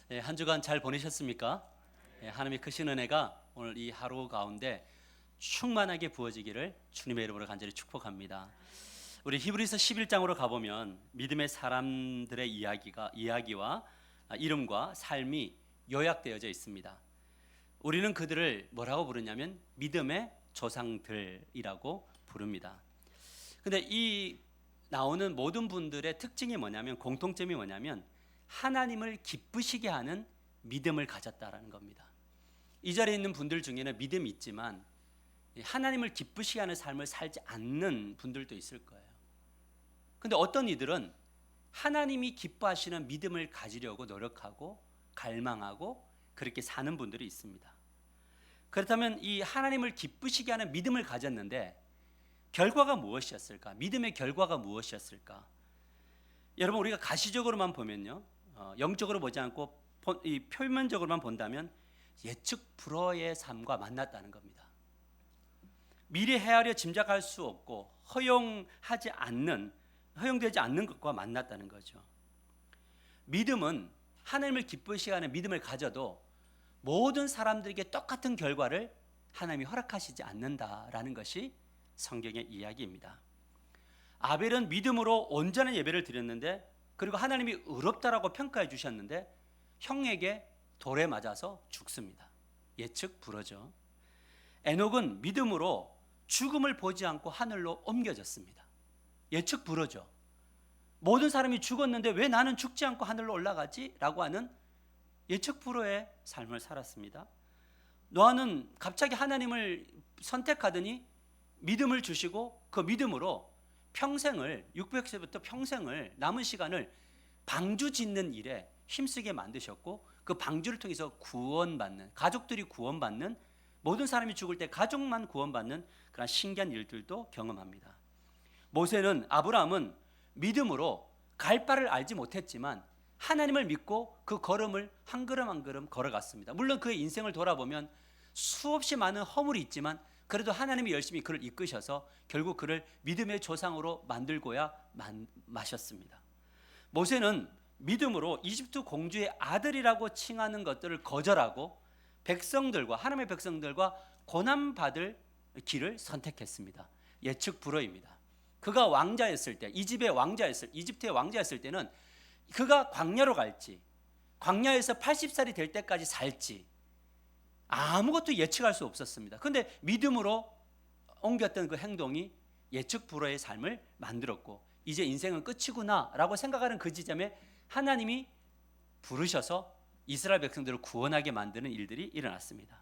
한 주간 잘 보내셨습니까? 하나님의 크신 은혜가 오늘 이 하루 가운데 충만하게 부어지기를 주님의 이름으로 간절히 축복합니다. 우리 히브리서 11장으로 가보면 믿음의 사람들의 이야기와 이름과 삶이 요약되어져 있습니다. 우리는 그들을 뭐라고 부르냐면 믿음의 조상들이라고 부릅니다. 근데 이 나오는 모든 분들의 특징이 뭐냐면, 공통점이 뭐냐면 하나님을 기쁘시게 하는 믿음을 가졌다라는 겁니다. 이 자리에 있는 분들 중에는 믿음이 있지만 하나님을 기쁘시게 하는 삶을 살지 않는 분들도 있을 거예요. 근데 어떤 이들은 하나님이 기뻐하시는 믿음을 가지려고 노력하고 갈망하고 그렇게 사는 분들이 있습니다. 그렇다면 이 하나님을 기쁘시게 하는 믿음을 가졌는데 결과가 무엇이었을까? 믿음의 결과가 무엇이었을까? 여러분, 우리가 가시적으로만 보면요, 영적으로 보지 않고 이 표면적으로만 본다면 예측 불허의 삶과 만났다는 겁니다. 미리 헤아려 짐작할 수 없고 허용되지 않는 것과 만났다는 거죠. 믿음은 하나님을 기쁘시게 하는 믿음을 가져도 모든 사람들에게 똑같은 결과를 하나님이 허락하시지 않는다라는 것이 성경의 이야기입니다. 아벨은 믿음으로 온전한 예배를 드렸는데, 그리고 하나님이 의롭다라고 평가해 주셨는데 형에게 돌에 맞아서 죽습니다. 예측 불허죠. 에녹은 믿음으로 죽음을 보지 않고 하늘로 옮겨졌습니다. 예측 불허죠. 모든 사람이 죽었는데 왜 나는 죽지 않고 하늘로 올라가지? 라고 하는 예측 불허의 삶을 살았습니다. 노아는 갑자기 하나님을 선택하더니 믿음을 주시고 그 믿음으로 평생을, 600세부터 평생을, 남은 시간을 방주 짓는 일에 힘쓰게 만드셨고, 그 방주를 통해서 구원받는, 가족들이 구원받는, 모든 사람이 죽을 때 가족만 구원받는 그런 신기한 일들도 경험합니다. 아브라함은 믿음으로 갈 바를 알지 못했지만 하나님을 믿고 그 걸음을 한 걸음 한 걸음 걸어갔습니다. 물론 그의 인생을 돌아보면 수없이 많은 허물이 있지만 그래도 하나님이 열심히 그를 이끄셔서 결국 그를 믿음의 조상으로 만들고야 마셨습니다. 모세는 믿음으로 이집트 공주의 아들이라고 칭하는 것들을 거절하고 하나님의 백성들과 고난받을 길을 선택했습니다. 예측 불허입니다. 그가 왕자였을 때, 이집트의 왕자였을 때는 그가 광야로 갈지, 광야에서 80살이 될 때까지 살지 아무것도 예측할 수 없었습니다. 그런데 믿음으로 옮겼던 그 행동이 예측 불허의 삶을 만들었고, 이제 인생은 끝이구나 라고 생각하는 그 지점에 하나님이 부르셔서 이스라엘 백성들을 구원하게 만드는 일들이 일어났습니다.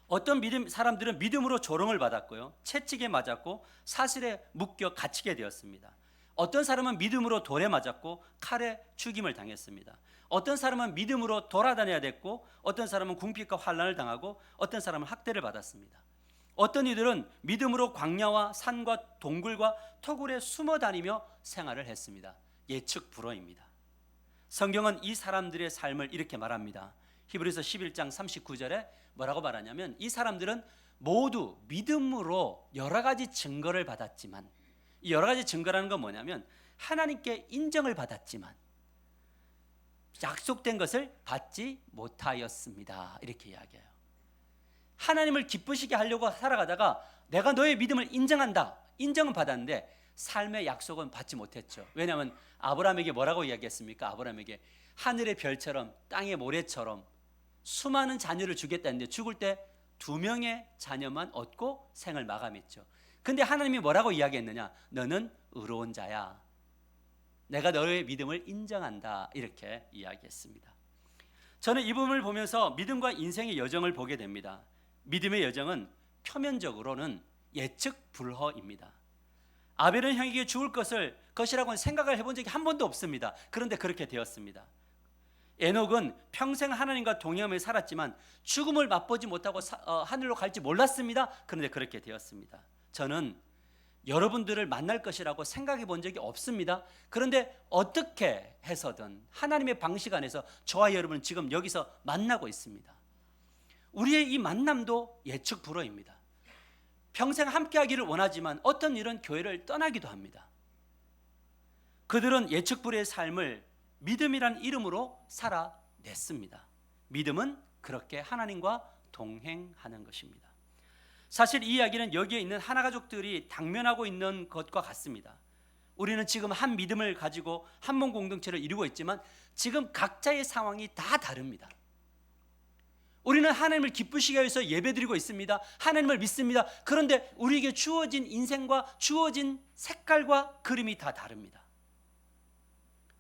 어떤 사람들은 믿음으로 조롱을 받았고요, 채찍에 맞았고 사슬에 묶여 갇히게 되었습니다. 어떤 사람은 믿음으로 돌에 맞았고 칼에 죽임을 당했습니다. 어떤 사람은 믿음으로 돌아다녀야 됐고, 어떤 사람은 궁핍과 환난을 당하고, 어떤 사람은 학대를 받았습니다. 어떤 이들은 믿음으로 광야와 산과 동굴과 토굴에 숨어 다니며 생활을 했습니다. 예측 불허입니다. 성경은 이 사람들의 삶을 이렇게 말합니다. 히브리서 11장 39절에 뭐라고 말하냐면, 이 사람들은 모두 믿음으로 여러 가지 증거를 받았지만, 이 여러 가지 증거라는 건 뭐냐면 하나님께 인정을 받았지만 약속된 것을 받지 못하였습니다. 이렇게 이야기해요. 하나님을 기쁘시게 하려고 살아가다가 내가 너의 믿음을 인정한다, 인정은 받았는데 삶의 약속은 받지 못했죠. 왜냐하면 아브라함에게 뭐라고 이야기했습니까? 아브라함에게 하늘의 별처럼 땅의 모래처럼 수많은 자녀를 주겠다는데 죽을 때 2명의 자녀만 얻고 생을 마감했죠. 근데 하나님이 뭐라고 이야기했느냐? 너는 의로운 자야, 내가 너의 믿음을 인정한다, 이렇게 이야기했습니다. 저는 이 부분을 보면서 믿음과 인생의 여정을 보게 됩니다. 믿음의 여정은 표면적으로는 예측 불허입니다. 아벨은 형에게 죽을 것이라고는 생각을 해본 적이 한 번도 없습니다. 그런데 그렇게 되었습니다. 에녹은 평생 하나님과 동행하며 살았지만 죽음을 맛보지 못하고 하늘로 갈지 몰랐습니다. 그런데 그렇게 되었습니다. 저는 여러분들을 만날 것이라고 생각해 본 적이 없습니다. 그런데 어떻게 해서든 하나님의 방식 안에서 저와 여러분은 지금 여기서 만나고 있습니다. 우리의 이 만남도 예측 불허입니다. 평생 함께하기를 원하지만 어떤 일은 교회를 떠나기도 합니다. 그들은 예측 불허의 삶을 믿음이란 이름으로 살아 냈습니다. 믿음은 그렇게 하나님과 동행하는 것입니다. 사실 이 이야기는 여기에 있는 하나가족들이 당면하고 있는 것과 같습니다. 우리는 지금 한 믿음을 가지고 한 몸 공동체를 이루고 있지만 지금 각자의 상황이 다 다릅니다. 우리는 하나님을 기쁘시게 위해서 예배드리고 있습니다. 하나님을 믿습니다. 그런데 우리에게 주어진 인생과 주어진 색깔과 그림이 다 다릅니다.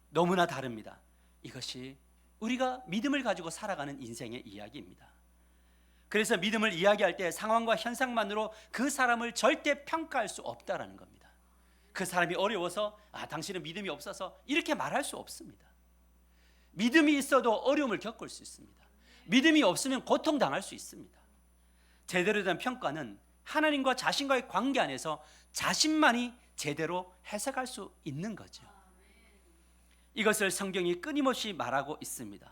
너무나 다릅니다. 이것이 우리가 믿음을 가지고 살아가는 인생의 이야기입니다. 그래서 믿음을 이야기할 때 상황과 현상만으로 그 사람을 절대 평가할 수 없다라는 겁니다. 그 사람이 어려워서 당신은 믿음이 없어서 이렇게 말할 수 없습니다. 믿음이 있어도 어려움을 겪을 수 있습니다. 믿음이 없으면 고통당할 수 있습니다. 제대로 된 평가는 하나님과 자신과의 관계 안에서 자신만이 제대로 해석할 수 있는 거죠. 이것을 성경이 끊임없이 말하고 있습니다.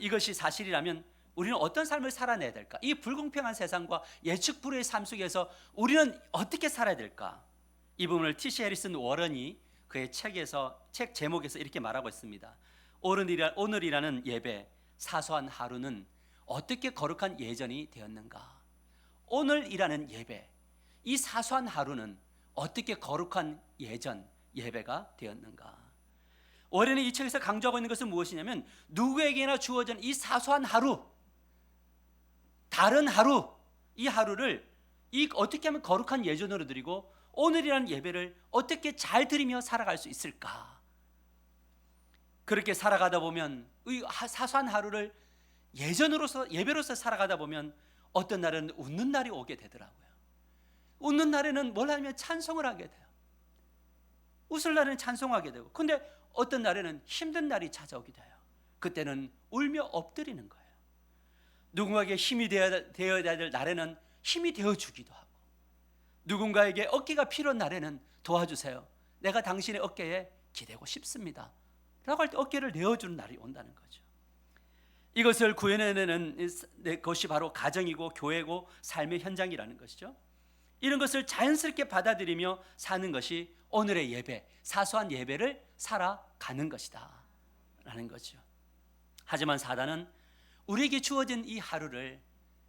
이것이 사실이라면 우리는 어떤 삶을 살아내야 될까? 이 불공평한 세상과 예측 불허의 삶 속에서 우리는 어떻게 살아야 될까? 이 부분을 T.C. 해리슨 워런이 그의 책 제목에서 이렇게 말하고 있습니다. 오늘이라는 예배, 사소한 하루는 어떻게 거룩한 예전이 되었는가? 오늘이라는 예배, 이 사소한 하루는 어떻게 거룩한 예배가 되었는가? 워런이 이 책에서 강조하고 있는 것은 무엇이냐면 누구에게나 주어진 이 사소한 하루, 다른 하루, 이 하루를 어떻게 하면 거룩한 예전으로 드리고 오늘이라는 예배를 어떻게 잘 드리며 살아갈 수 있을까? 그렇게 살아가다 보면 이 사소한 하루를 예배로서 살아가다 보면 어떤 날은 웃는 날이 오게 되더라고요. 웃는 날에는 뭘 하면 찬송을 하게 돼요. 웃을 날에는 찬송하게 되고, 근데 어떤 날에는 힘든 날이 찾아오기도 해요. 그때는 울며 엎드리는 거예요. 누군가에게 힘이 되어야 될 날에는 힘이 되어주기도 하고, 누군가에게 어깨가 필요한 날에는 도와주세요, 내가 당신의 어깨에 기대고 싶습니다 라고 할 때 어깨를 내어주는 날이 온다는 거죠. 이것을 구현해내는 것이 바로 가정이고 교회고 삶의 현장이라는 것이죠. 이런 것을 자연스럽게 받아들이며 사는 것이 오늘의 예배, 사소한 예배를 살아가는 것이다 라는 거죠. 하지만 사단은 우리에게 주어진 이 하루를,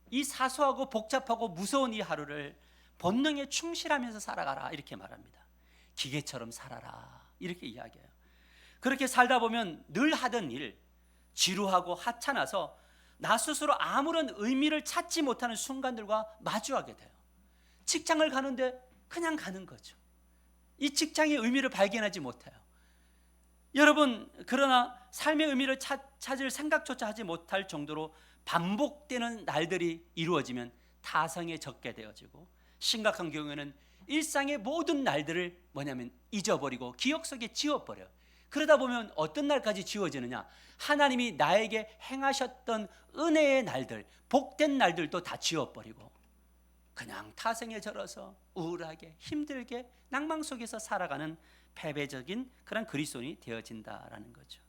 이 사소하고 복잡하고 무서운 이 하루를 본능에 충실하면서 살아가라 이렇게 말합니다. 기계처럼 살아라 이렇게 이야기해요. 그렇게 살다 보면 늘 하던 일, 지루하고 하찮아서 나 스스로 아무런 의미를 찾지 못하는 순간들과 마주하게 돼요. 직장을 가는데 그냥 가는 거죠. 이 직장의 의미를 발견하지 못해요. 여러분, 그러나 삶의 의미를 찾을 생각조차 하지 못할 정도로 반복되는 날들이 이루어지면 타성에 적게 되어지고, 심각한 경우에는 일상의 모든 날들을 잊어버리고 기억 속에 지워버려요. 그러다 보면 어떤 날까지 지워지느냐? 하나님이 나에게 행하셨던 은혜의 날들, 복된 날들도 다 지워버리고 그냥 타성에 절어서 우울하게 힘들게 낭망 속에서 살아가는 패배적인 그런 그리스도인이 되어진다라는 거죠.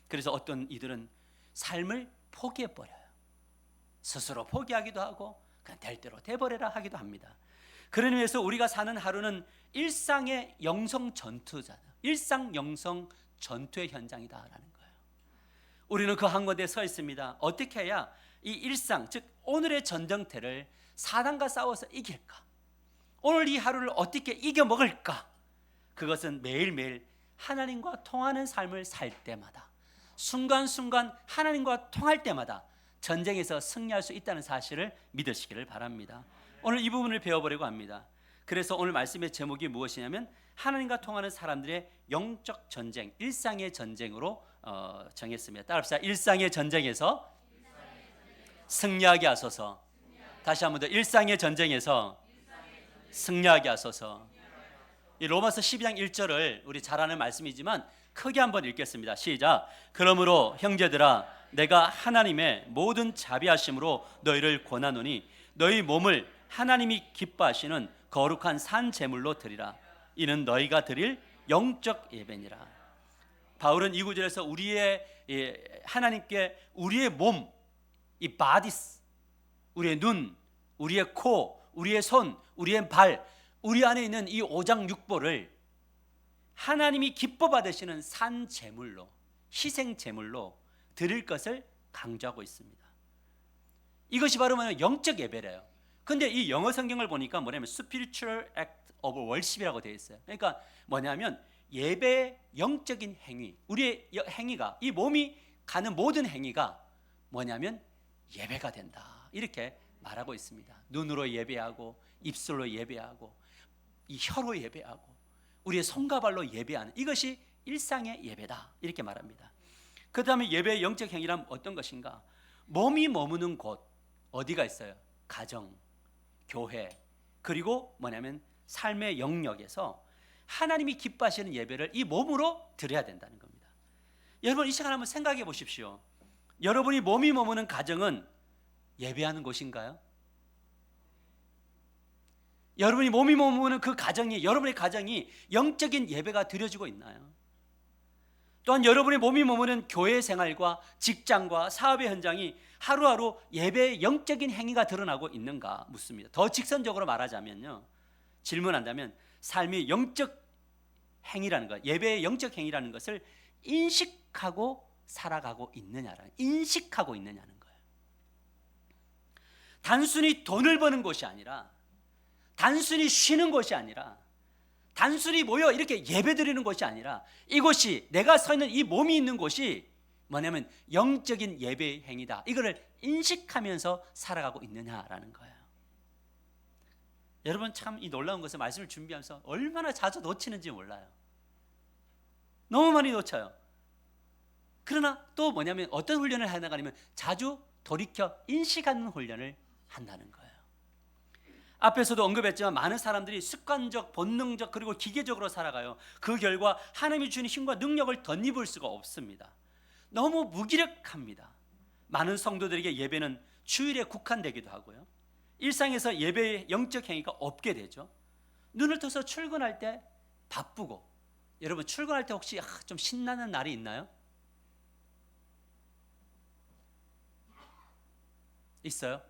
그래서 어떤 이들은 삶을 포기해버려요. 스스로 포기하기도 하고 그냥 될 대로 돼버려라 하기도 합니다. 그런 의미에서 우리가 사는 하루는 일상의 영성 전투잖아요. 일상 영성 전투의 현장이다라는 거예요. 우리는 그 한가운데 서 있습니다. 어떻게 해야 이 일상, 즉 오늘의 전쟁터를 사단과 싸워서 이길까? 오늘 이 하루를 어떻게 이겨먹을까? 그것은 매일매일 하나님과 통하는 삶을 살 때마다, 순간순간 하나님과 통할 때마다 전쟁에서 승리할 수 있다는 사실을 믿으시기를 바랍니다. 오늘 이 부분을 배워보려고 합니다. 그래서 오늘 말씀의 제목이 무엇이냐면 하나님과 통하는 사람들의 영적 전쟁, 일상의 전쟁으로 정했습니다. 따라합시다. 일상의 전쟁에서 승리하게 하소서. 다시 한 번 더, 일상의 전쟁에서 승리하게 하소서. 이 로마서 12장 1절을 우리 잘 아는 말씀이지만 크게 한번 읽겠습니다. 시작. 그러므로 형제들아, 내가 하나님의 모든 자비하심으로 너희를 권하노니 너희 몸을 하나님이 기뻐하시는 거룩한 산 제물로 드리라. 이는 너희가 드릴 영적 예배니라. 바울은 이 구절에서 하나님께 우리의 몸, 이 바디스, 우리의 눈, 우리의 코, 우리의 손, 우리의 발, 우리 안에 있는 이 오장육부를 하나님이 기뻐 받으시는 산 제물로, 희생 제물로 드릴 것을 강조하고 있습니다. 이것이 바로 뭐냐면 영적 예배래요. 근데 이 영어 성경을 보니까 뭐냐면 spiritual act of worship이라고 되어 있어요. 그러니까 뭐냐면 예배의 영적인 행위, 우리의 행위가, 이 몸이 가는 모든 행위가 뭐냐면 예배가 된다, 이렇게 말하고 있습니다. 눈으로 예배하고, 입술로 예배하고, 이 혀로 예배하고, 우리의 손과 발로 예배하는, 이것이 일상의 예배다, 이렇게 말합니다. 그 다음에 예배의 영적 행위란 어떤 것인가? 몸이 머무는 곳, 어디가 있어요? 가정, 교회, 그리고 뭐냐면 삶의 영역에서 하나님이 기뻐하시는 예배를 이 몸으로 드려야 된다는 겁니다. 여러분, 이 시간 한번 생각해 보십시오. 여러분이 몸이 머무는 가정은 예배하는 곳인가요? 여러분이 몸이 머무는 그 가정이, 여러분의 가정이 영적인 예배가 드려지고 있나요? 또한 여러분의 몸이 머무는 교회 생활과 직장과 사업의 현장이 하루하루 예배의 영적인 행위가 드러나고 있는가 묻습니다. 더 직선적으로 말하자면요, 질문한다면 삶이 영적 행위라는 것, 예배의 영적 행위라는 것을 인식하고 살아가고 있느냐라는, 인식하고 있느냐는 거예요. 단순히 돈을 버는 것이 아니라, 단순히 쉬는 것이 아니라, 단순히 모여 이렇게 예배드리는 것이 아니라, 이곳이, 내가 서 있는 이 몸이 있는 곳이 뭐냐면 영적인 예배의 행위다, 이거를 인식하면서 살아가고 있느냐라는 거예요. 여러분, 참 이 놀라운 것은 말씀을 준비하면서 얼마나 자주 놓치는지 몰라요. 너무 많이 놓쳐요. 그러나 또 뭐냐면 어떤 훈련을 해나가냐면 자주 돌이켜 인식하는 훈련을 한다는 거예요. 앞에서도 언급했지만 많은 사람들이 습관적, 본능적, 그리고 기계적으로 살아가요. 그 결과 하나님이 주신 힘과 능력을 덧입을 수가 없습니다. 너무 무기력합니다. 많은 성도들에게 예배는 주일에 국한되기도 하고요, 일상에서 예배의 영적 행위가 없게 되죠. 눈을 떠서 출근할 때 바쁘고, 여러분 출근할 때 혹시 좀 신나는 날이 있나요? 있어요?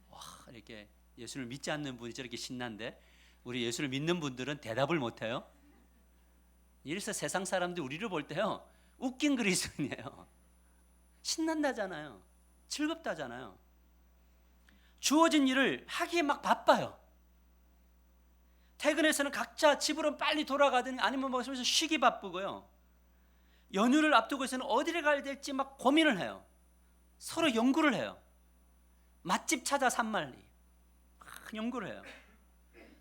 와, 이렇게 예수를 믿지 않는 분이 저렇게 신난데 우리 예수를 믿는 분들은 대답을 못해요. 이래서 세상 사람들이 우리를 볼 때요, 웃긴 그리스도인이에요. 신난다잖아요. 즐겁다잖아요. 주어진 일을 하기에 막 바빠요. 퇴근해서는 각자 집으로 빨리 돌아가든 아니면 뭐 쉬기 바쁘고요. 연휴를 앞두고 있어는 어디를 가야 될지 막 고민을 해요. 서로 연구를 해요. 맛집 찾아 산말리 연구를 해요.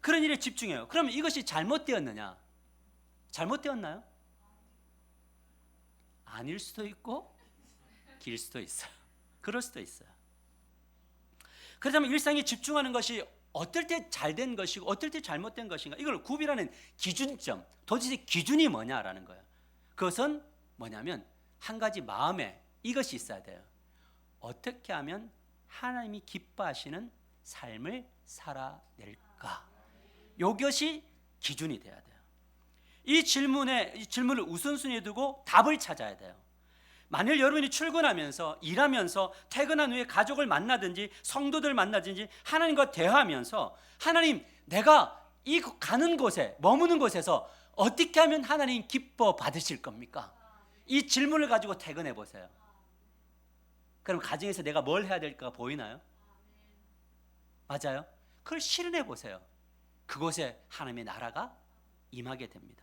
그런 일에 집중해요. 그러면 이것이 잘못되었느냐? 잘못되었나요? 아닐 수도 있고 길 수도 있어요. 그럴 수도 있어요. 그렇다면 일상에 집중하는 것이 어떨 때 잘된 것이고 어떨 때 잘못된 것인가, 이걸 구별하는 기준점, 도대체 기준이 뭐냐라는 거예요. 그것은 뭐냐면 한 가지 마음에 이것이 있어야 돼요. 어떻게 하면 하나님이 기뻐하시는 삶을 살아낼까? 이것이 기준이 돼야 돼요. 이 질문을 우선순위에 두고 답을 찾아야 돼요. 만일 여러분이 출근하면서, 일하면서, 퇴근한 후에 가족을 만나든지 성도들 만나든지 하나님과 대화하면서, 하나님, 내가 이 가는 곳에, 머무는 곳에서 어떻게 하면 하나님 기뻐 받으실 겁니까? 이 질문을 가지고 퇴근해 보세요. 그럼 가정에서 내가 뭘 해야 될까 보이나요? 맞아요? 그걸 실현해 보세요. 그곳에 하나님의 나라가 임하게 됩니다.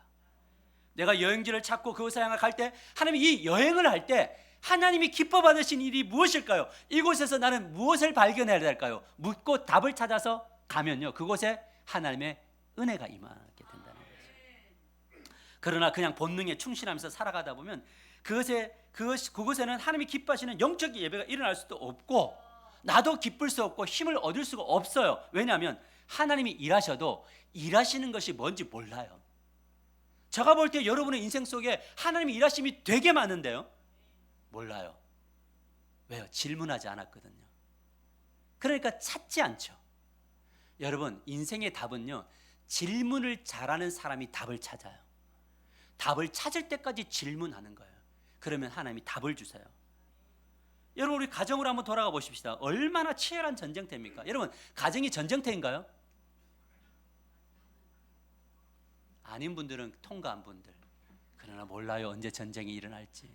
내가 여행지를 찾고 그곳에 갈 때, 하나님이 이 여행을 할 때 하나님이 기뻐 받으신 일이 무엇일까요? 이곳에서 나는 무엇을 발견해야 될까요? 묻고 답을 찾아서 가면요, 그곳에 하나님의 은혜가 임하게 된다는 거죠. 그러나 그냥 본능에 충실하면서 살아가다 보면 그곳에는 하나님이 기뻐하시는 영적 예배가 일어날 수도 없고, 나도 기쁠 수 없고 힘을 얻을 수가 없어요. 왜냐하면 하나님이 일하셔도 일하시는 것이 뭔지 몰라요. 제가 볼 때 여러분의 인생 속에 하나님의 일하심이 되게 많은데요, 몰라요. 왜요? 질문하지 않았거든요. 그러니까 찾지 않죠. 여러분, 인생의 답은요, 질문을 잘하는 사람이 답을 찾아요. 답을 찾을 때까지 질문하는 거예요. 그러면 하나님이 답을 주세요. 여러분, 우리 가정으로 한번 돌아가 보십시다. 얼마나 치열한 전쟁터입니까? 여러분, 가정이 전쟁터인가요? 아닌 분들은 통과한 분들. 그러나 몰라요, 언제 전쟁이 일어날지.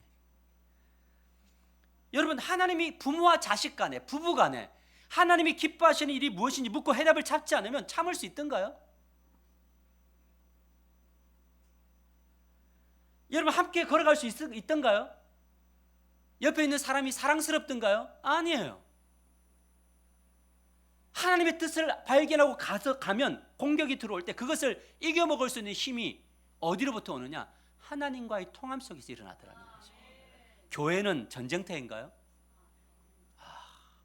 여러분, 하나님이 부모와 자식 간에, 부부 간에 하나님이 기뻐하시는 일이 무엇인지 묻고 해답을 찾지 않으면 참을 수 있던가요? 여러분, 함께 걸어갈 수 있던가요? 옆에 있는 사람이 사랑스럽던가요? 아니에요. 하나님의 뜻을 발견하고 가면 공격이 들어올 때 그것을 이겨먹을 수 있는 힘이 어디로부터 오느냐? 하나님과의 통함 속에서 일어나더라는 거죠. 교회는 전쟁터인가요?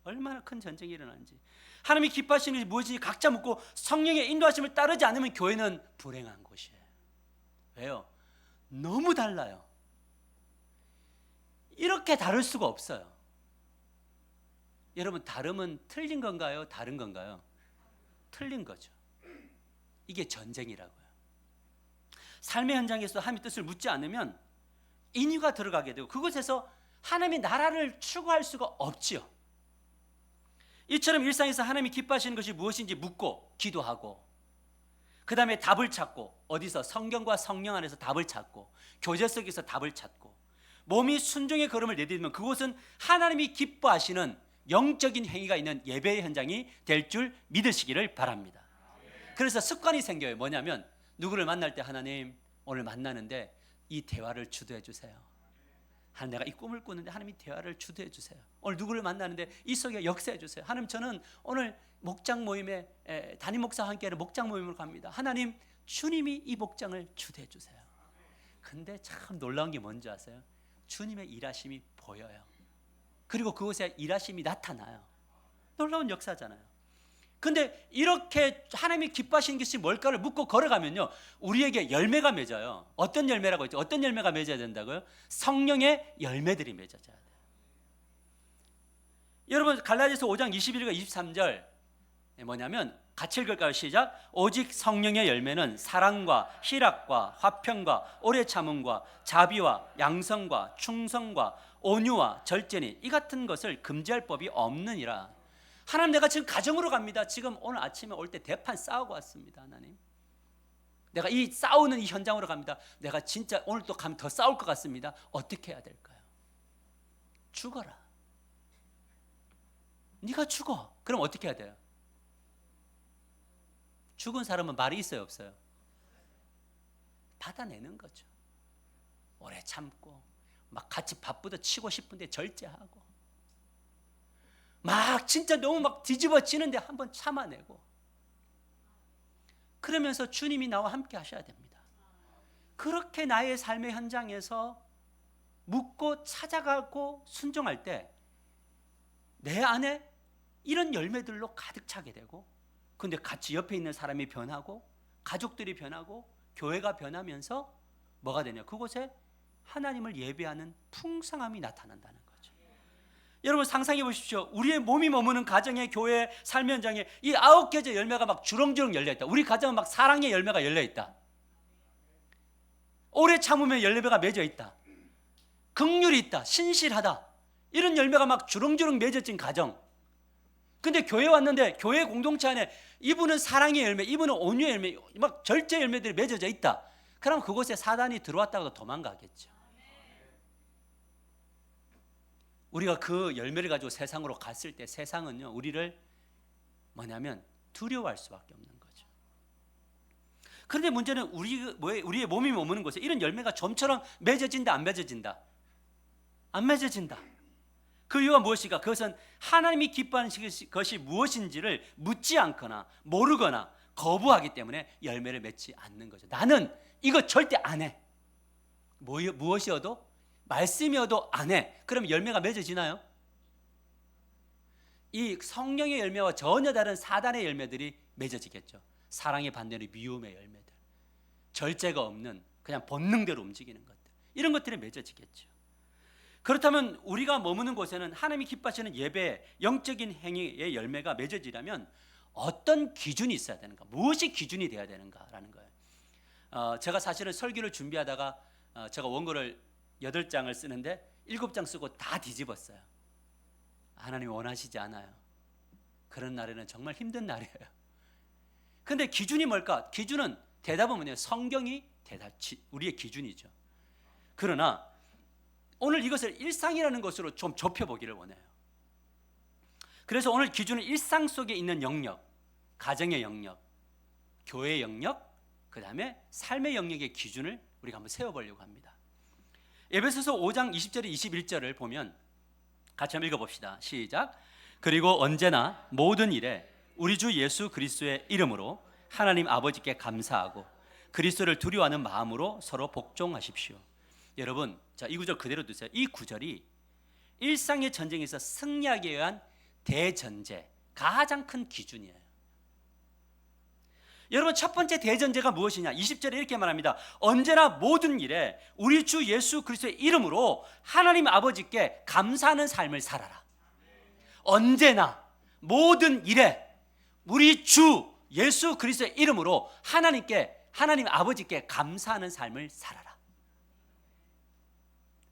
얼마나 큰 전쟁이 일어나는지, 하나님이 기뻐하시는 것이 무엇인지 각자 묻고 성령의 인도하심을 따르지 않으면 교회는 불행한 곳이에요. 왜요? 너무 달라요. 이렇게 다를 수가 없어요. 여러분, 다름은 틀린 건가요? 다른 건가요? 틀린 거죠. 이게 전쟁이라고요. 삶의 현장에서 하나님의 뜻을 묻지 않으면 인위가 들어가게 되고 그곳에서 하나님의 나라를 추구할 수가 없지요. 이처럼 일상에서 하나님이 기뻐하시는 것이 무엇인지 묻고 기도하고, 그 다음에 답을 찾고, 어디서? 성경과 성령 안에서 답을 찾고, 교제 속에서 답을 찾고, 몸이 순종의 걸음을 내딛으면 그곳은 하나님이 기뻐하시는 영적인 행위가 있는 예배의 현장이 될 줄 믿으시기를 바랍니다. 그래서 습관이 생겨요. 뭐냐면, 누구를 만날 때 하나님, 오늘 만나는데 이 대화를 주도해 주세요. 하나님, 내가 이 꿈을 꾸는데 하나님이 대화를 주도해 주세요. 오늘 누구를 만나는데 이 속에 역사해 주세요. 하나님, 저는 오늘 목장 모임에 담임 목사와 함께하는 목장 모임으로 갑니다. 하나님, 주님이 이 목장을 주도해 주세요. 근데 참 놀라운 게 뭔지 아세요? 주님의 일하심이 보여요. 그리고 그곳에 일하심이 나타나요. 놀라운 역사잖아요. 근데 이렇게 하나님이 기뻐하시는 것이 뭘까를 묻고 걸어가면요, 우리에게 열매가 맺어요. 어떤 열매라고 했죠? 어떤 열매가 맺어야 된다고요? 성령의 열매들이 맺어져야 돼요. 여러분, 갈라디아서 5장 21절과 23절 뭐냐면, 같이 읽을까요? 시작. 오직 성령의 열매는 사랑과 희락과 화평과 오래 참음과 자비와 양성과 충성과 온유와 절제니 이 같은 것을 금지할 법이 없느니라. 하나님, 내가 지금 가정으로 갑니다. 지금 오늘 아침에 올 때 대판 싸우고 왔습니다. 하나님, 내가 이 싸우는 이 현장으로 갑니다. 내가 진짜 오늘 또 가면 더 싸울 것 같습니다. 어떻게 해야 될까요? 죽어라. 네가 죽어. 그럼 어떻게 해야 돼요? 죽은 사람은 말이 있어요, 없어요? 받아내는 거죠. 오래 참고, 막 같이 밥부터 치고 싶은데 절제하고, 막 진짜 너무 막 뒤집어지는데 한번 참아내고, 그러면서 주님이 나와 함께 하셔야 됩니다. 그렇게 나의 삶의 현장에서 묻고 찾아가고 순종할 때 내 안에 이런 열매들로 가득 차게 되고, 근데 같이 옆에 있는 사람이 변하고 가족들이 변하고 교회가 변하면서 뭐가 되냐? 그곳에 하나님을 예배하는 풍성함이 나타난다는 거죠. 여러분, 상상해 보십시오. 우리의 몸이 머무는 가정의 교회 삶 현장에 이 9개의 열매가 막 주렁주렁 열려있다. 우리 가정은 막 사랑의 열매가 열려있다. 오래 참으면 열매가 맺어있다. 긍휼이 있다. 신실하다. 이런 열매가 막 주렁주렁 맺어진 가정. 근데 교회 왔는데 교회 공동체 안에 이분은 사랑의 열매, 이분은 온유의 열매, 막 절제 열매들이 맺어져 있다. 그럼 그곳에 사단이 들어왔다고 도망가겠죠. 우리가 그 열매를 가지고 세상으로 갔을 때 세상은요, 우리를 뭐냐면 두려워할 수밖에 없는 거죠. 그런데 문제는 우리의 몸이 머무는 곳에 이런 열매가 좀처럼 맺어진다, 안 맺어진다? 안 맺어진다. 그 이유가 무엇일까? 그것은 하나님이 기뻐하는 것이 무엇인지를 묻지 않거나 모르거나 거부하기 때문에 열매를 맺지 않는 거죠. 나는 이거 절대 안 해. 무엇이어도? 말씀이어도 안 해. 그럼 열매가 맺어지나요? 이 성령의 열매와 전혀 다른 사단의 열매들이 맺어지겠죠. 사랑의 반대로 미움의 열매들, 절제가 없는 그냥 본능대로 움직이는 것들, 이런 것들이 맺어지겠죠. 그렇다면 우리가 머무는 곳에는 하나님이 기뻐하시는 예배, 영적인 행위의 열매가 맺어지려면 어떤 기준이 있어야 되는가? 무엇이 기준이 되어야 되는가라는 거예요. 제가 사실은 설교를 준비하다가 제가 원고를 8장을 쓰는데 7장 쓰고 다 뒤집었어요. 하나님이 원하시지 않아요. 그런 날에는 정말 힘든 날이에요. 근데 기준이 뭘까? 기준은, 대답은 뭐냐면 성경이 우리의 기준이죠. 그러나 오늘 이것을 일상이라는 것으로 좀 좁혀보기를 원해요. 그래서 오늘 기준은 일상 속에 있는 영역, 가정의 영역, 교회의 영역, 그 다음에 삶의 영역의 기준을 우리가 한번 세워보려고 합니다. 에베소서 5장 20절에 21절을 보면 같이 한번 읽어봅시다. 시작. 그리고 언제나 모든 일에 우리 주 예수 그리스도의 이름으로 하나님 아버지께 감사하고 그리스도를 두려워하는 마음으로 서로 복종하십시오. 여러분, 자, 이 구절 그대로 두세요. 이 구절이 일상의 전쟁에서 승리하기 위한 대전제, 가장 큰 기준이에요. 여러분, 첫 번째 대전제가 무엇이냐? 20절에 이렇게 말합니다. 언제나 모든 일에 우리 주 예수 그리스도의 이름으로 하나님 아버지께 감사하는 삶을 살아라. 언제나 모든 일에 우리 주 예수 그리스도의 이름으로 하나님 아버지께 감사하는 삶을 살아라.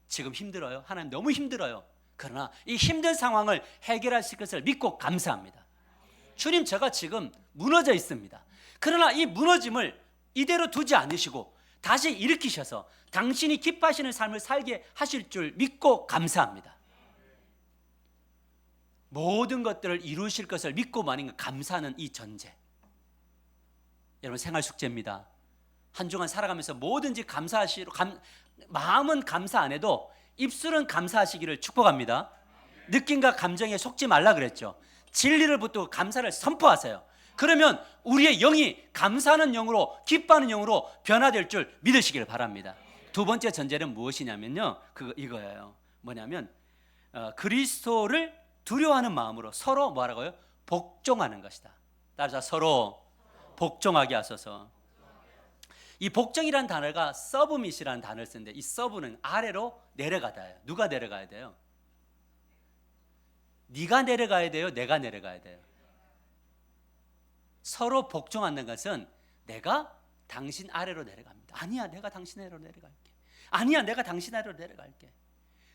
지금 힘들어요. 하나님 너무 힘들어요. 그러나 이 힘든 상황을 해결하실 것을 믿고 감사합니다. 주님, 제가 지금 무너져 있습니다. 그러나 이 무너짐을 이대로 두지 않으시고 다시 일으키셔서 당신이 기뻐하시는 삶을 살게 하실 줄 믿고 감사합니다. 모든 것들을 이루실 것을 믿고 만인 감사하는 이 전제, 여러분 생활 숙제입니다. 한 주간 살아가면서 뭐든지 감사하시로 마음은 감사 안 해도 입술은 감사하시기를 축복합니다. 느낌과 감정에 속지 말라 그랬죠. 진리를 붙들고 감사를 선포하세요. 그러면 우리의 영이 감사하는 영으로, 기뻐하는 영으로 변화될 줄 믿으시기를 바랍니다. 두 번째 전제는 무엇이냐면요, 이거예요. 뭐냐면 그리스도를 두려워하는 마음으로 서로 뭐라고요? 복종하는 것이다. 따라서 서로 복종하게 하소서. 이 복종이라는 단어가 서브밋이라는 단어를 쓰는데, 이 서브는 아래로 내려가다예요. 누가 내려가야 돼요? 네가 내려가야 돼요? 내가 내려가야 돼요? 서로 복종하는 것은 내가 당신 아래로 내려갑니다. 아니야, 내가 당신 아래로 내려갈게. 아니야, 내가 당신 아래로 내려갈게.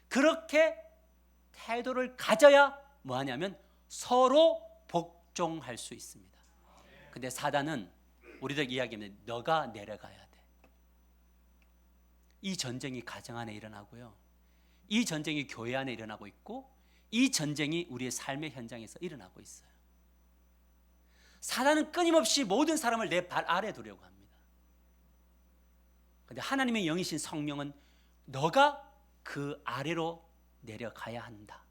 그렇게 태도를 가져야 뭐하냐면 서로 복종할 수 있습니다. 근데 사단은 우리들 이야기하면 너가 내려가야 돼. 이 전쟁이 가정 안에 일어나고요, 이 전쟁이 교회 안에 일어나고 있고, 이 전쟁이 우리의 삶의 현장에서 일어나고 있어요. 사단은 끊임없이 모든 사람을 내 발 아래 두려고 합니다. 그런데 하나님의 영이신 성령은 너가 그 아래로 내려가야 한다.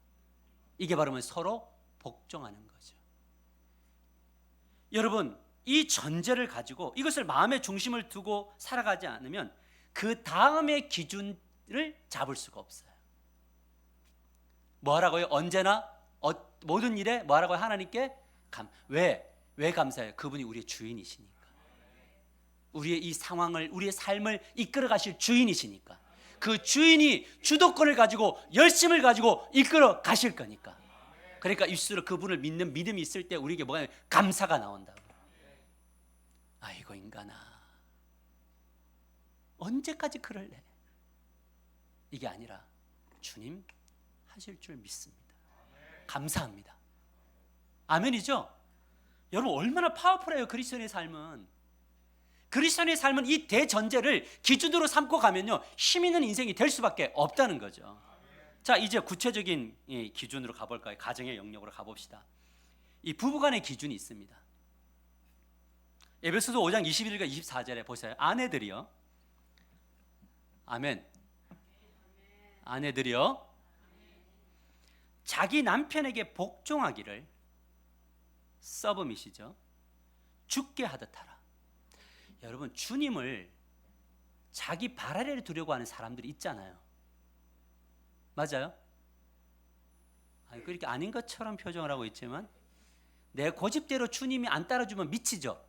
이게 바로 서로 복종하는 거죠. 여러분, 이 전제를 가지고 이것을 마음의 중심을 두고 살아가지 않으면 그 다음의 기준을 잡을 수가 없어요. 뭐하라고요? 언제나 모든 일에 뭐하라고요? 하나님께 왜 감사해요? 그분이 우리의 주인이시니까. 우리의 이 상황을, 우리의 삶을 이끌어 가실 주인이시니까. 그 주인이 주도권을 가지고 열심을 가지고 이끌어 가실 거니까. 그러니까 입술로 그분을 믿는 믿음이 있을 때 우리에게 뭐가 감사가 나온다고. 아이고 인간아, 언제까지 그럴래? 이게 아니라 주님 하실 줄 믿습니다. 감사합니다. 아멘이죠? 여러분 얼마나 파워풀해요. 그리스도인의 삶은. 그리스도인의 삶은 이 대전제를 기준으로 삼고 가면요, 힘 있는 인생이 될 수밖에 없다는 거죠. 자, 이제 구체적인 기준으로 가볼까요? 가정의 영역으로 가봅시다. 이 부부간의 기준이 있습니다. 에베소서 5장 21절과 24절에 보세요. 아내들이요, 아멘, 아내들이요 자기 남편에게 복종하기를, 서브밋이죠, 죽게 하듯 하라. 여러분, 주님을 자기 발 아래를 두려고 하는 사람들이 있잖아요. 맞아요? 그렇게 아닌 것처럼 표정을 하고 있지만 내 고집대로 주님이 안 따라주면 미치죠.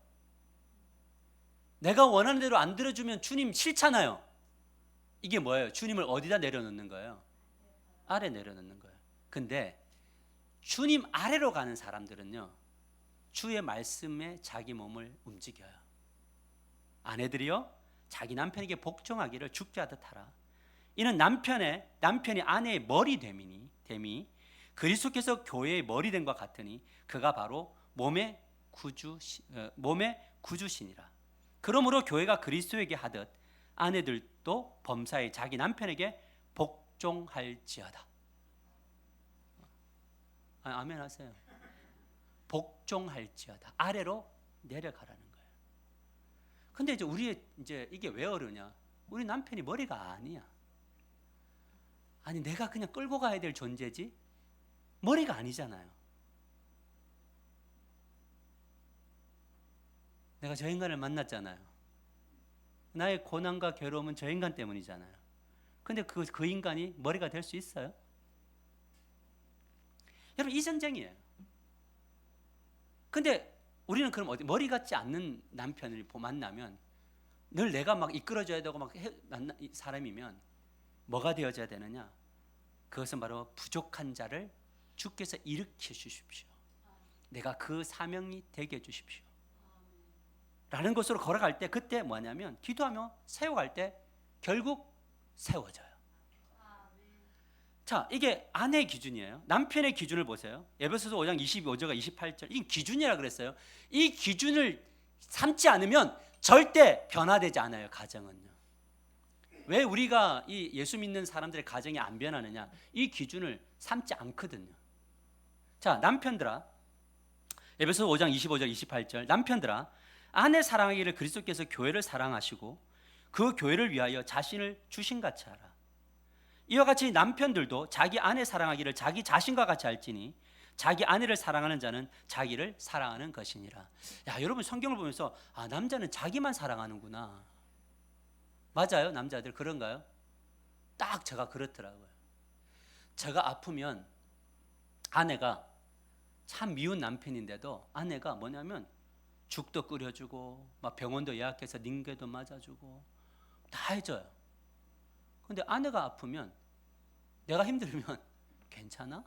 내가 원하는 대로 안 들어주면 주님 싫잖아요. 이게 뭐예요? 주님을 어디다 내려놓는 거예요? 아래 내려놓는 거예요. 근데 주님 아래로 가는 사람들은요, 주의 말씀에 자기 몸을 움직여요. 아내들이요 자기 남편에게 복종하기를 죽게 하듯 하라. 이는 남편이 아내의 머리 됨이 그리스도께서 교회의 머리 됨과 같으니 그가 바로 몸의 구주시니라. 그러므로 교회가 그리스도에게 하듯 아내들도 범사에 자기 남편에게 복종할지어다. 아멘 하세요. 복종할지어다. 아래로 내려가라는 거예요. 근데 이제 우리 이제 이게 왜 어려냐? 우리 남편이 머리가 아니야. 아니 내가 그냥 끌고 가야 될 존재지 머리가 아니잖아요. 내가 저 인간을 만났잖아요. 나의 고난과 괴로움은 저 인간 때문이잖아요. 근데 그 인간이 머리가 될 수 있어요? 여러분 이 전쟁이에요. 근데 우리는 그럼 어디 머리 같지 않는 남편을 만나면 늘 내가 막 이끌어줘야 되고 막 만나 사람이면 뭐가 되어져야 되느냐? 그것은 바로 부족한 자를 주께서 일으켜 주십시오. 내가 그 사명이 되게 해 주십시오. 라는 것으로 걸어갈 때 그때 뭐냐면 기도하며 세워갈 때 결국 세워져요. 자, 이게 아내의 기준이에요. 남편의 기준을 보세요. 에베소서 5장 25절과 28절. 이 기준이라 그랬어요. 이 기준을 삼지 않으면 절대 변화되지 않아요. 가정은요. 왜 우리가 이 예수 믿는 사람들의 가정이 안 변하느냐? 이 기준을 삼지 않거든요. 자, 남편들아. 에베소서 5장 25절 28절. 남편들아, 아내 사랑하기를 그리스도께서 교회를 사랑하시고 그 교회를 위하여 자신을 주신같이 하라. 이와 같이 남편들도 자기 아내 사랑하기를 자기 자신과 같이 할지니 자기 아내를 사랑하는 자는 자기를 사랑하는 것이니라. 야, 여러분 성경을 보면서 남자는 자기만 사랑하는구나. 맞아요? 남자들 그런가요? 딱 제가 그렇더라고요. 제가 아프면 아내가 참 미운 남편인데도 아내가 뭐냐면 죽도 끓여주고 막 병원도 예약해서 링게도 맞아주고 다 해줘요. 근데 아내가 아프면 내가 힘들면 괜찮아?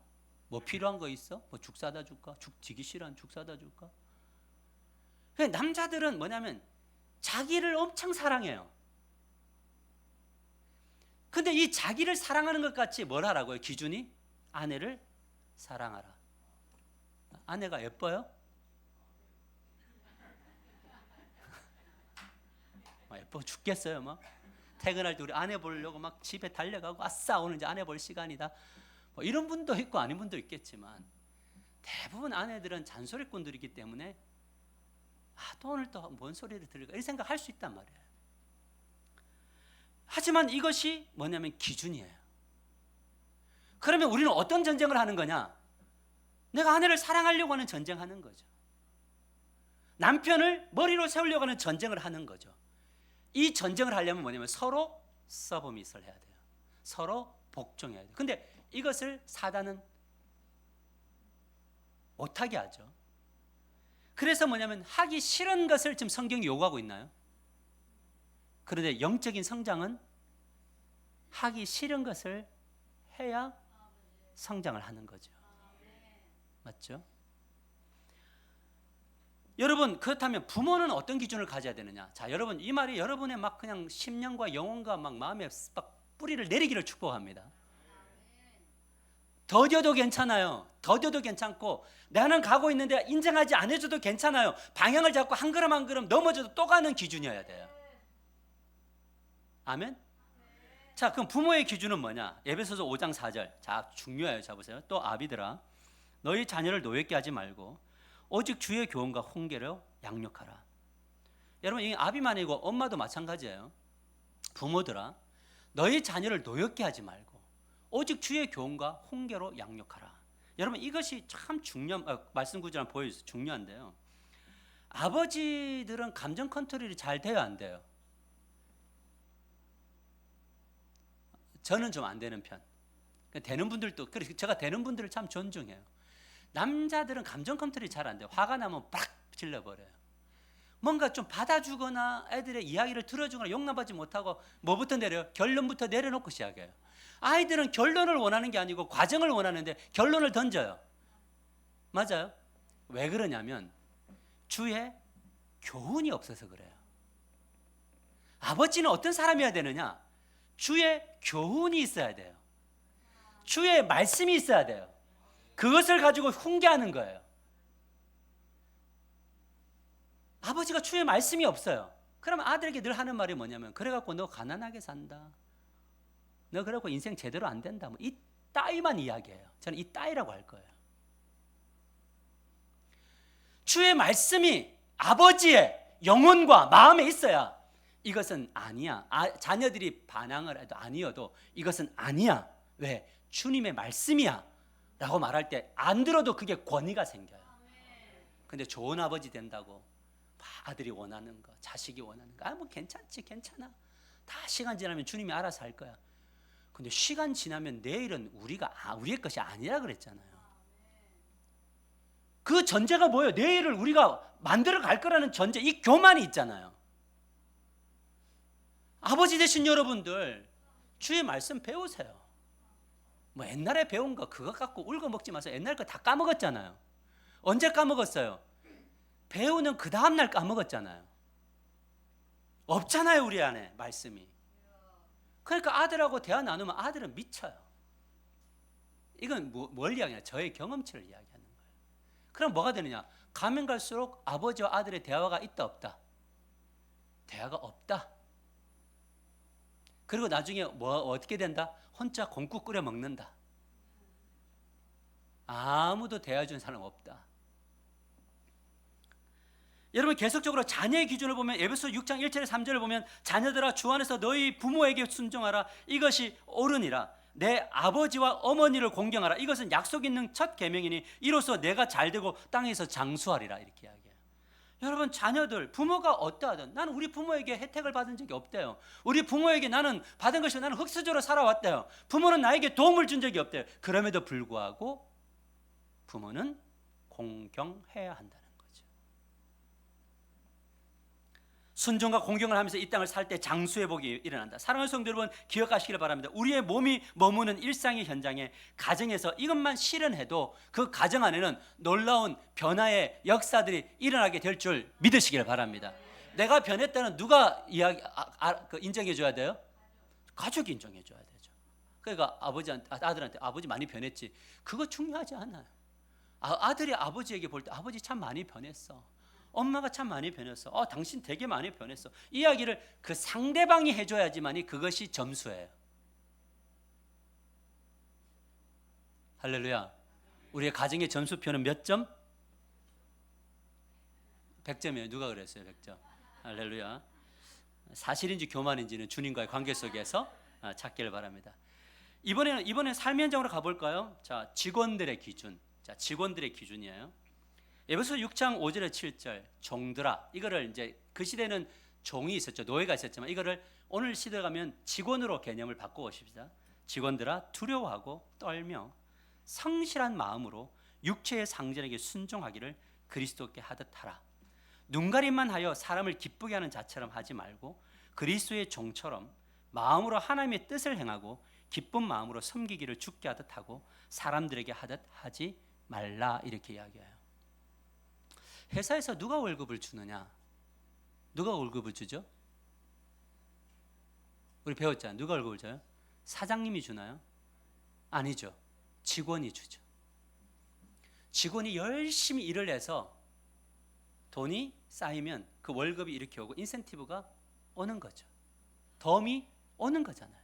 뭐 필요한 거 있어? 뭐 죽 사다 줄까? 죽 지기 싫어하는 죽 사다 줄까? 남자들은 뭐냐면 자기를 엄청 사랑해요. 근데 이 자기를 사랑하는 것 같이 뭘 하라고요? 기준이? 아내를 사랑하라. 아내가 예뻐요? 예뻐 죽겠어요. 막 퇴근할 때 우리 아내 보려고 막 집에 달려가고 아싸 오늘 이제 아내 볼 시간이다. 뭐 이런 분도 있고 아닌 분도 있겠지만 대부분 아내들은 잔소리꾼들이기 때문에 또 오늘 또 뭔 소리를 들을까 이 생각할 수 있단 말이에요. 하지만 이것이 뭐냐면 기준이에요. 그러면 우리는 어떤 전쟁을 하는 거냐? 내가 아내를 사랑하려고 하는 전쟁하는 거죠. 남편을 머리로 세우려고 하는 전쟁을 하는 거죠. 이 전쟁을 하려면 뭐냐면 서로 서브밋을 해야 돼요. 서로 복종해야 돼요. 근데 이것을 사단은 못하게 하죠. 그래서 뭐냐면 하기 싫은 것을 지금 성경이 요구하고 있나요? 그런데 영적인 성장은 하기 싫은 것을 해야 성장을 하는 거죠. 맞죠? 여러분 그렇다면 부모는 어떤 기준을 가져야 되느냐? 자, 여러분 이 말이 여러분의 막 그냥 심령과 영혼과 막 마음에 막 뿌리를 내리기를 축복합니다. 더뎌도 괜찮아요. 더뎌도 괜찮고 나는 가고 있는데 인정하지 않아줘도 괜찮아요. 방향을 잡고 한 걸음 한 걸음 넘어져도 또 가는 기준이어야 돼요. 아멘? 자, 그럼 부모의 기준은 뭐냐? 에베소서 5장 4절. 자, 중요해요. 자, 보세요. 또 아비들아, 너희 자녀를 노엽게 하지 말고 오직 주의 교훈과 훈계로 양육하라. 여러분 이 아비만 아니고 엄마도 마찬가지예요. 부모들아, 너희 자녀를 노엽게 하지 말고 오직 주의 교훈과 훈계로 양육하라. 여러분 이것이 참 중요한 말씀 구절을 보여주세요. 중요한데요. 아버지들은 감정 컨트롤이 잘 돼요, 안 돼요? 저는 좀 안 되는 편. 되는 분들도 그래서 제가 되는 분들을 참 존중해요. 남자들은 감정 컨트롤이 잘 안 돼요. 화가 나면 팍 질러버려요. 뭔가 좀 받아주거나 애들의 이야기를 들어주거나 용납하지 못하고 뭐부터 내려요? 결론부터 내려놓고 시작해요. 아이들은 결론을 원하는 게 아니고 과정을 원하는데 결론을 던져요. 맞아요? 왜 그러냐면 주의 교훈이 없어서 그래요. 아버지는 어떤 사람이어야 되느냐? 주의 교훈이 있어야 돼요. 주의 말씀이 있어야 돼요. 그것을 가지고 훈계하는 거예요. 아버지가 주의 말씀이 없어요. 그럼 아들에게 늘 하는 말이 뭐냐면 그래갖고 너 가난하게 산다. 너 그러고 인생 제대로 안 된다. 뭐 이 따위만 이야기해요. 저는 이 따위라고 할 거예요. 주의 말씀이 아버지의 영혼과 마음에 있어야 이것은 아니야. 자녀들이 반항을 해도 아니어도 이것은 아니야. 왜? 주님의 말씀이야 라고 말할 때 안 들어도 그게 권위가 생겨요. 근데 좋은 아버지 된다고 아들이 원하는 거, 자식이 원하는 거, 뭐 괜찮지, 괜찮아. 다 시간 지나면 주님이 알아서 할 거야. 근데 시간 지나면 내일은 우리의 것이 아니라 그랬잖아요. 그 전제가 뭐예요? 내일을 우리가 만들어 갈 거라는 전제, 이 교만이 있잖아요. 아버지 되신 여러분들, 주의 말씀 배우세요. 뭐 옛날에 배운 거 그거 갖고 울고 먹지 마세요. 옛날 거 다 까먹었잖아요. 언제 까먹었어요? 배우는 그 다음날 까먹었잖아요. 없잖아요, 우리 안에 말씀이. 그러니까 아들하고 대화 나누면 아들은 미쳐요. 이건 뭘 이야기하냐? 저의 경험치를 이야기하는 거예요. 그럼 뭐가 되느냐? 가면 갈수록 아버지와 아들의 대화가 있다 없다? 대화가 없다. 그리고 나중에 어떻게 된다? 혼자 공국 끓여 먹는다. 아무도 대화 준 사람 없다. 여러분 계속적으로 자녀의 기준을 보면 에베소 6장 1절에 3절을 보면 자녀들아 주 안에서 너희 부모에게 순종하라. 이것이 옳으니라. 내 아버지와 어머니를 공경하라. 이것은 약속 있는 첫 계명이니 이로써 내가 잘되고 땅에서 장수하리라. 이렇게 이야기해요. 여러분 자녀들 부모가 어떠하든 나는 우리 부모에게 혜택을 받은 적이 없대요. 우리 부모에게 나는 받은 것이 나는 흙수저로 살아왔대요. 부모는 나에게 도움을 준 적이 없대요. 그럼에도 불구하고 부모는 공경해야 한다는 거죠. 순종과 공경을 하면서 이 땅을 살 때 장수의 복이 일어난다. 사랑하는 성도 여러분 기억하시기를 바랍니다. 우리의 몸이 머무는 일상의 현장에 가정에서 이것만 실현해도 그 가정 안에는 놀라운 변화의 역사들이 일어나게 될 줄 믿으시기를 바랍니다. 내가 변했다는 누가 인정해 줘야 돼요? 가족이 인정해 줘야 되죠. 그러니까 아들한테 아버지 많이 변했지. 그거 중요하지 않아요. 아들이 아버지에게 볼 때 아버지 참 많이 변했어. 엄마가 참 많이 변했어. 당신 되게 많이 변했어. 이야기를 그 상대방이 해줘야지만이 그것이 점수예요. 할렐루야. 우리의 가정의 점수표는 몇 점? 100점이에요. 누가 그랬어요? 100점. 할렐루야. 사실인지 교만인지는 주님과의 관계 속에서 찾기를 바랍니다. 이번에 삶의 현장으로 가볼까요? 자, 직원들의 기준. 자, 직원들의 기준이에요. 에베소 6장 5절에 7절 종들아. 이거를 이제 그 시대는 종이 있었죠. 노예가 있었지만 이거를 오늘 시대 가면 직원으로 개념을 바꿔보십시다. 직원들아 두려워하고 떨며 성실한 마음으로 육체의 상전에게 순종하기를 그리스도께 하듯 하라. 눈가림만 하여 사람을 기쁘게 하는 자처럼 하지 말고 그리스도의 종처럼 마음으로 하나님의 뜻을 행하고 기쁜 마음으로 섬기기를 주께 하듯 하고 사람들에게 하듯 하지 말라. 이렇게 이야기해요. 회사에서 누가 월급을 주느냐? 누가 월급을 주죠? 우리 배웠잖아요. 누가 월급을 줘요? 사장님이 주나요? 아니죠. 직원이 주죠. 직원이 열심히 일을 해서 돈이 쌓이면 그 월급이 이렇게 오고 인센티브가 오는 거죠. 덤이 오는 거잖아요.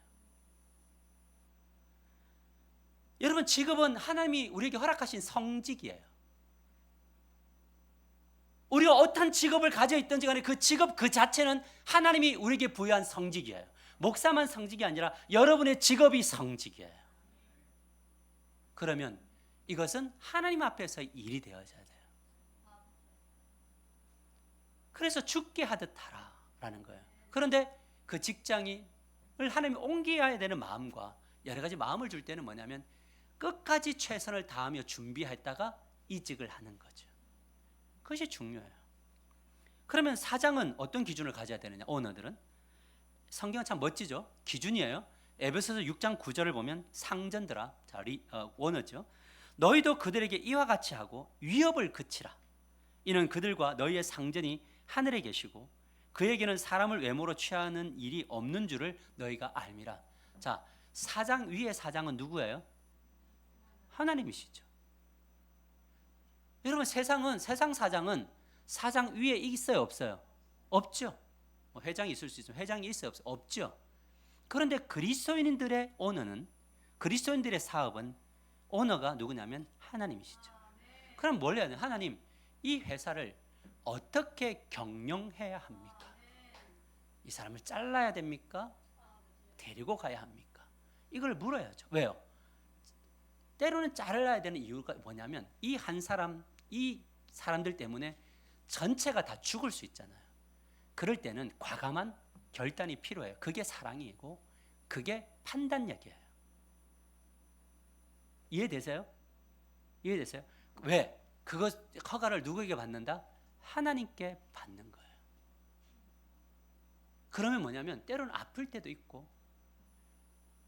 여러분 직업은 하나님이 우리에게 허락하신 성직이에요. 우리가 어떤 직업을 가져 있든지 간에 그 직업 그 자체는 하나님이 우리에게 부여한 성직이에요. 목사만 성직이 아니라 여러분의 직업이 성직이에요. 그러면 이것은 하나님 앞에서 일이 되어져야 돼요. 그래서 죽게 하듯 하라라는 거예요. 그런데 그 직장을 하나님이 옮겨야 되는 마음과 여러 가지 마음을 줄 때는 뭐냐면 끝까지 최선을 다하며 준비했다가 이직을 하는 거죠. 그것이 중요해요. 그러면 사장은 어떤 기준을 가져야 되느냐? 오너들은 성경은 참 멋지죠. 기준이에요. 에베소서 6장 9절을 보면 상전들아, 오너죠. 너희도 그들에게 이와 같이 하고 위협을 그치라. 이는 그들과 너희의 상전이 하늘에 계시고 그에게는 사람을 외모로 취하는 일이 없는 줄을 너희가 알미라. 자, 사장 위의 사장은 누구예요? 하나님이시죠. 여러분 세상 사장은 사장 위에 있어요 없어요? 없죠. 회장이 있을 수 있으면 회장이 있어요 없어요? 없죠. 그런데 그리스도인들의 오너는, 그리스도인들의 사업은 오너가 누구냐면 하나님이시죠. 그럼 뭘 해야 돼요? 하나님, 이 회사를 어떻게 경영해야 합니까? 이 사람을 잘라야 됩니까? 데리고 가야 합니까? 이걸 물어야죠. 왜요? 때로는 잘라야 되는 이유가 뭐냐면 이 한 사람, 이 사람들 때문에 전체가 다 죽을 수 있잖아요. 그럴 때는 과감한 결단이 필요해요. 그게 사랑이고 그게 판단력이에요. 이해되세요? 이해되세요? 왜? 그거 허가를 누구에게 받는다? 하나님께 받는 거예요. 그러면 뭐냐면 때로는 아플 때도 있고,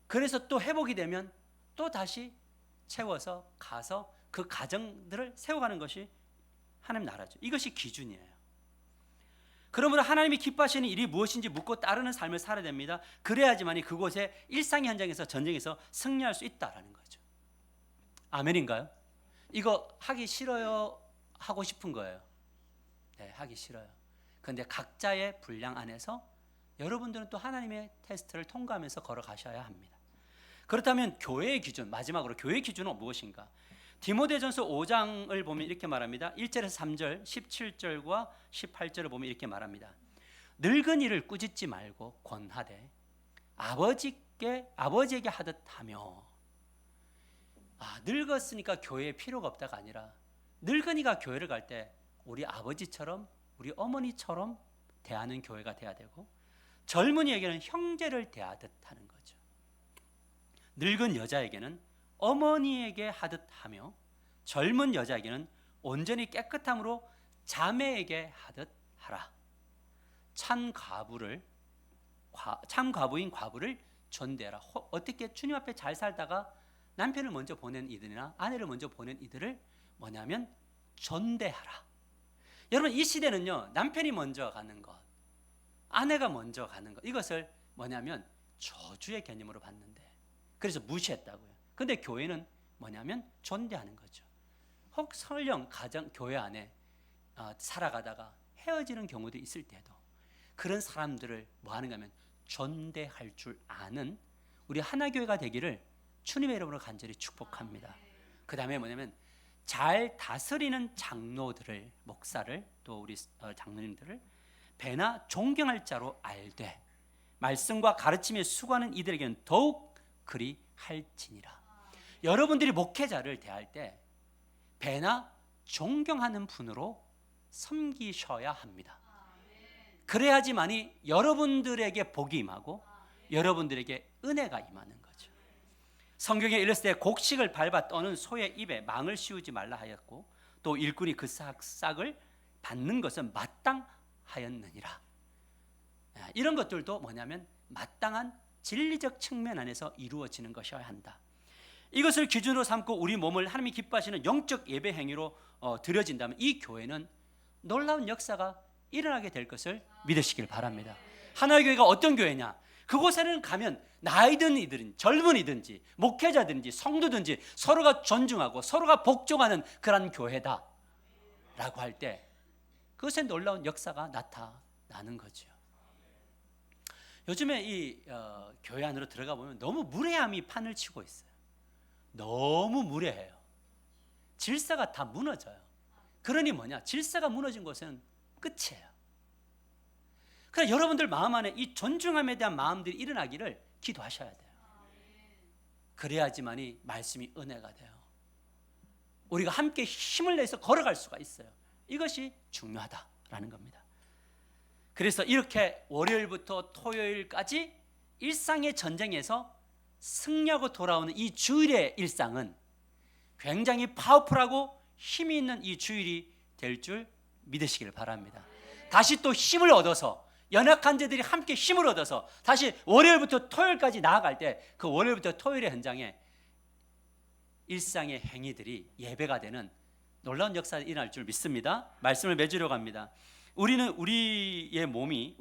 그래서 또 회복이 되면 또 다시 채워서 가서 그 가정들을 세워가는 것이 하나님 나라죠. 이것이 기준이에요. 그러므로 하나님이 기뻐하시는 일이 무엇인지 묻고 따르는 삶을 살아야 됩니다. 그래야지만이 그곳의 일상의 현장에서, 전쟁에서 승리할 수 있다라는 거죠. 아멘인가요? 이거 하기 싫어요? 하고 싶은 거예요? 네, 하기 싫어요. 그런데 각자의 분량 안에서 여러분들은 또 하나님의 테스트를 통과하면서 걸어가셔야 합니다. 그렇다면 교회의 기준, 마지막으로 교회의 기준은 무엇인가? 디모데전서 5장을 보면 이렇게 말합니다. 1절에서 3절, 17절과 18절을 보면 이렇게 말합니다. 늙은이를 꾸짖지 말고 권하되 아버지에게 하듯 하며. 늙었으니까 교회에 필요가 없다가 아니라 늙은이가 교회를 갈 때 우리 아버지처럼, 우리 어머니처럼 대하는 교회가 돼야 되고, 젊은이에게는 형제를 대하듯 하는 거죠. 늙은 여자에게는 어머니에게 하듯 하며, 젊은 여자에게는 온전히 깨끗함으로 자매에게 하듯 하라. 참 과부인 과부를 존대하라. 어떻게 주님 앞에 잘 살다가 남편을 먼저 보낸 이들이나 아내를 먼저 보낸 이들을 뭐냐면 존대하라. 여러분, 이 시대는요, 남편이 먼저 가는 것, 아내가 먼저 가는 것, 이것을 뭐냐면 저주의 개념으로 봤는데, 그래서 무시했다고요. 근데 교회는 뭐냐면 존대하는 거죠. 혹 설령 가정 교회 안에 살아가다가 헤어지는 경우도 있을 때도 그런 사람들을 뭐 하는가 하면 존대할 줄 아는 우리 하나교회가 되기를 주님의 이름으로 간절히 축복합니다. 그 다음에 뭐냐면 잘 다스리는 장로들을, 목사를, 또 우리 장로님들을 배나 존경할 자로 알되 말씀과 가르침에 수고하는 이들에게는 더욱 그리 할지니라. 여러분들이 목회자를 대할 때 배나 존경하는 분으로 섬기셔야 합니다. 그래야지만이 여러분들에게 복이 임하고 여러분들에게 은혜가 임하는 거죠. 성경에 이르시되 곡식을 밟아 떠는 소의 입에 망을 씌우지 말라 하였고, 또 일꾼이 그 싹을 받는 것은 마땅하였느니라. 이런 것들도 뭐냐면 마땅한 진리적 측면 안에서 이루어지는 것이어야 한다. 이것을 기준으로 삼고 우리 몸을 하나님이 기뻐하시는 영적 예배 행위로 드려진다면 이 교회는 놀라운 역사가 일어나게 될 것을 믿으시길 바랍니다. 하나의 교회가 어떤 교회냐? 그곳에는 가면 나이든 이들은 젊은이든지 목회자든지 성도든지 서로가 존중하고 서로가 복종하는 그런 교회다 라고 할 때 그것에 놀라운 역사가 나타나는 거죠. 요즘에 이 교회 안으로 들어가 보면 너무 무례함이 판을 치고 있어요. 너무 무례해요. 질서가 다 무너져요. 그러니 뭐냐? 질서가 무너진 곳은 끝이에요. 그래서 여러분들 마음 안에 이 존중함에 대한 마음들이 일어나기를 기도하셔야 돼요. 그래야지만이 말씀이 은혜가 돼요. 우리가 함께 힘을 내서 걸어갈 수가 있어요. 이것이 중요하다라는 겁니다. 그래서 이렇게 월요일부터 토요일까지 일상의 전쟁에서 승리하고 돌아오는 이 주일의 일상은 굉장히 파워풀하고 힘이 있는 이 주일이 될 줄 믿으시길 바랍니다. 다시 또 힘을 얻어서 연약한 자들이 함께 힘을 얻어서 다시 월요일부터 토요일까지 나아갈 때 그 월요일부터 토요일의 현장에 일상의 행위들이 예배가 되는 놀라운 역사가 일어날 줄 믿습니다. 말씀을 맺으려고 합니다. 우리는 우리의 몸이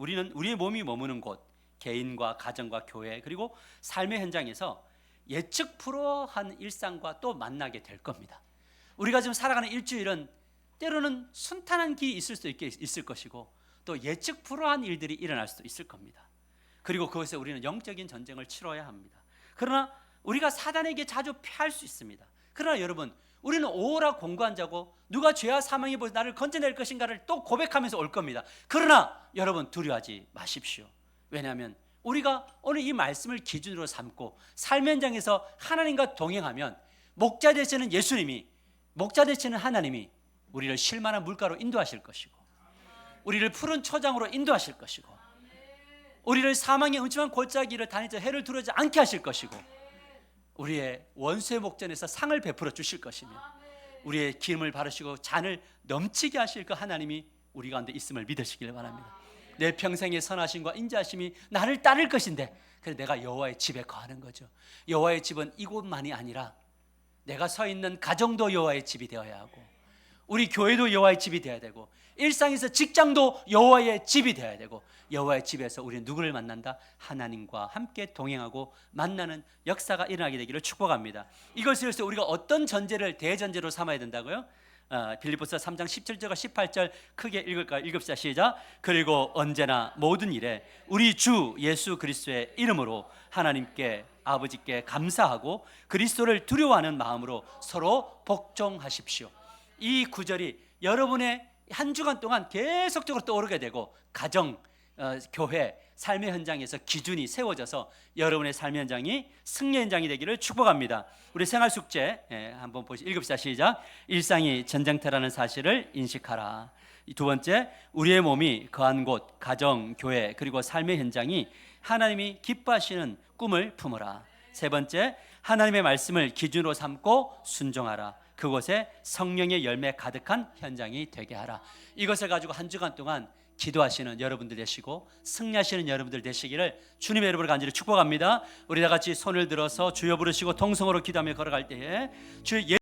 머무는 곳, 개인과 가정과 교회 그리고 삶의 현장에서 예측 불허한 일상과 또 만나게 될 겁니다. 우리가 지금 살아가는 일주일은 때로는 순탄한 길이 있을 것이고 또 예측 불허한 일들이 일어날 수도 있을 겁니다. 그리고 그것에 우리는 영적인 전쟁을 치러야 합니다. 그러나 우리가 사단에게 자주 패할 수 있습니다. 그러나 여러분, 우리는 오라 공고한 자고 누가 죄와 사망이 보여 나를 건져낼 것인가를 또 고백하면서 올 겁니다. 그러나 여러분, 두려워하지 마십시오. 왜냐하면 우리가 오늘 이 말씀을 기준으로 삼고 삶의 현장에서 하나님과 동행하면 목자 되시는 예수님이, 목자 되시는 하나님이 우리를 쉴만한 물가로 인도하실 것이고, 우리를 푸른 초장으로 인도하실 것이고, 우리를 사망의 음침한 골짜기를 다니자 해를 두려워하지 않게 하실 것이고, 우리의 원수의 목전에서 상을 베풀어 주실 것이며, 우리의 기름을 바르시고 잔을 넘치게 하실 그 하나님이 우리 가운데 있음을 믿으시길 바랍니다. 내 평생의 선하심과 인자하심이 나를 따를 것인데, 그래서 내가 여호와의 집에 거하는 거죠. 여호와의 집은 이곳만이 아니라 내가 서 있는 가정도 여호와의 집이 되어야 하고, 우리 교회도 여호와의 집이 되어야 되고, 일상에서 직장도 여호와의 집이 되어야 되고, 여호와의 집에서 우리는 누구를 만난다? 하나님과 함께 동행하고 만나는 역사가 일어나게 되기를 축복합니다. 이것을 위해서 우리가 어떤 전제를 대전제로 삼아야 된다고요? 빌립보서 3장 17절과 18절 크게 읽읍시다. 시작. 그리고 언제나 모든 일에 우리 주 예수 그리스도의 이름으로 하나님께 아버지께 감사하고 그리스도를 두려워하는 마음으로 서로 복종하십시오. 이 구절이 여러분의 한 주간 동안 계속적으로 떠오르게 되고, 가정, 교회, 삶의 현장에서 기준이 세워져서 여러분의 삶의 현장이 승리 현장이 되기를 축복합니다. 우리 생활 숙제 한번 읽읍시다. 시작. 일상이 전쟁터라는 사실을 인식하라. 두 번째, 우리의 몸이 거한 곳, 가정, 교회, 그리고 삶의 현장이 하나님이 기뻐하시는 꿈을 품으라. 세 번째, 하나님의 말씀을 기준으로 삼고 순종하라. 그곳에 성령의 열매 가득한 현장이 되게 하라. 이것을 가지고 한 주간 동안 기도하시는 여러분들 되시고 승리하시는 여러분들 되시기를 주님의 이름으로 간절히 축복합니다. 우리 다 같이 손을 들어서 주여 부르시고 통성으로 기도하며 걸어갈 때에 주